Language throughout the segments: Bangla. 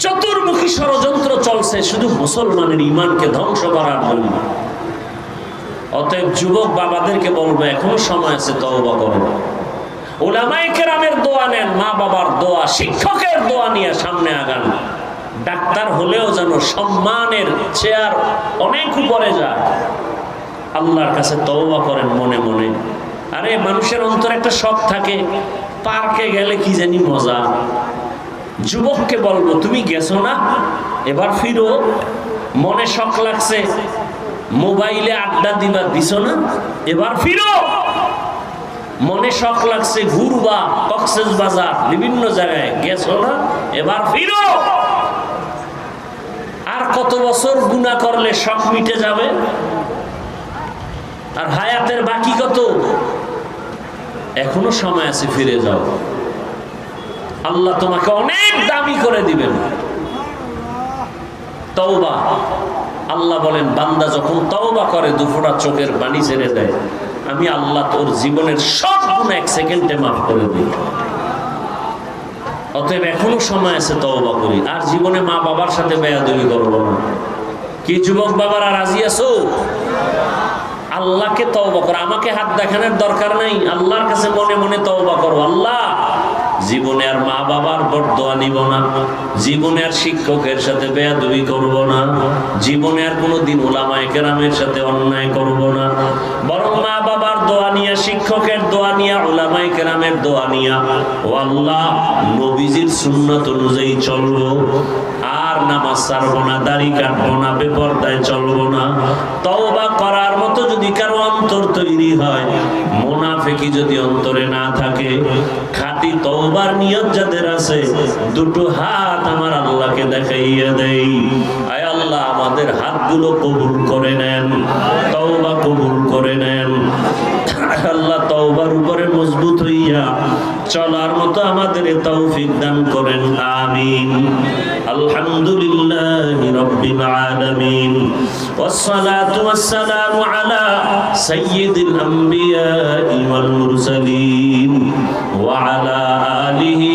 চতুর্মুখী ষড়যন্ত্র চলছে শুধু মুসলমানের ঈমানকে ধ্বংস করার জন্য। অতএব যুবক বাবাদেরকে বলবো, এখনো সময় আছে, তওবা করো। উলামায়ে কেরামের দোয়া নেন, মা বাবার দোয়া, শিক্ষকের দোয়া নিয়ে সামনে আগান। ডাক্তার হলেও যেন সম্মানের চেয়ার অনেক উপরে যায়। আল্লাহর কাছে তওবা করেন মনে মনে। আরে মানুষের অন্তরে একটা শখ থাকে, পার্কে গেলে কি জানি মজা। যুবককে বলবো, তুমি গেছো না, এবার ফিরো। মনে শখ লাগছে, মোবাইলে আড্ডা দিবা, দিছো না, এবার ফিরো। মনে শখ লাগছে ঘুরবা, কক্সবাজার বিভিন্ন জায়গায়, গেছো না, এবার ফিরো। আর কত বছর গুনাহ করলে শখ মিটে যাবে? আর হায়াতের বাকি কত? এখনো সময় আছে, ফিরে যাও। আল্লাহ তোমাকে অনেক দামি করে দিবেন। তওবা, আল্লাহ বলেন বান্দা যখন তওবা করে দুফোঁটা চোখের পানি ছেড়ে দেয়, আমি আল্লাহ তোর জীবনের সব গুনাহ 1 সেকেন্ডে মাফ করে দিই। অতএব এখনো সময় আছে, তওবা করি। আর জীবনে মা বাবার সাথে বেয়াদবি করবো না। কি যুবক বাবারা রাজি আছো? আল্লাহকে তওবা করো, আমাকে হাত দেখানোর দরকার নাই। আল্লাহর কাছে মনে মনে তওবা করো, আল্লাহ জীবনে আর মা বাবার বরদোয়া নিব না, জীবনে আর শিক্ষকের সাথে বেয়াদবি করব না, জীবনে আর কোনোদিন উলামায়ে কেরামের সাথে অন্যায় করব না। বরং মা বাবার দোয়া নিয়া, শিক্ষকের দোয়া নিয়া, উলামায়ে কেরামের দোয়া নিয়া, ও আল্লাহ নবীজির সুন্নাত অনুযায়ী চলবো। আর নামাজ ছাড়বো না, দাড়ি কাটবো না, বেপরদায় চলবো না। তওবা করার মতো যদি কারো অন্তর তৈরি হয়, মুনাফিকি যদি অন্তরে না থাকে, খাঁটি তওবার নিয়ত যাদের আছে, দুটো হাত আমার আল্লাহকে দেখাইয়া দেই। আয় আল্লাহ আমাদের হাতগুলো কবুল করে নেন, তওবা কবুল করে নেন। আল্লাহ তওবার উপরে মজবুত হইয়া চলার মতো আমাদের তৌফিক দান করেন, আমিন। আলহামদুলিল্লাহি রাব্বিল আলামিন, ওয়াসসালাতু ওয়াসসালামু আলা সাইয়্যিদিল আমবিয়াই ওয়াল মুরসালিন ওয়া আলা আলিহি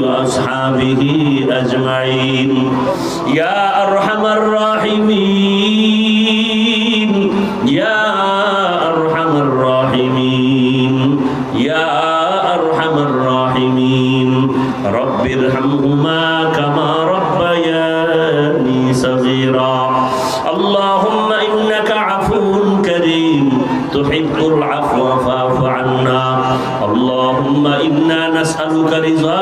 ওয়া আসহাবিহি আজমাইন। ইয়া আরহামার রাহিমিন, ইয়া আরহামার রাহিমিন, ইয়া আরহামার রাহিমিন। রব্বিরহামহুমা কামা রাব্বায়ানি সগীরা। আল্লাহুম্মা ইন্নাকা আফুউন কারীম তুহিব্বুল আফওয়া ফা'ফু আন্না। আল্লাহুম্মা ইন্না নাসআলুকা রিযা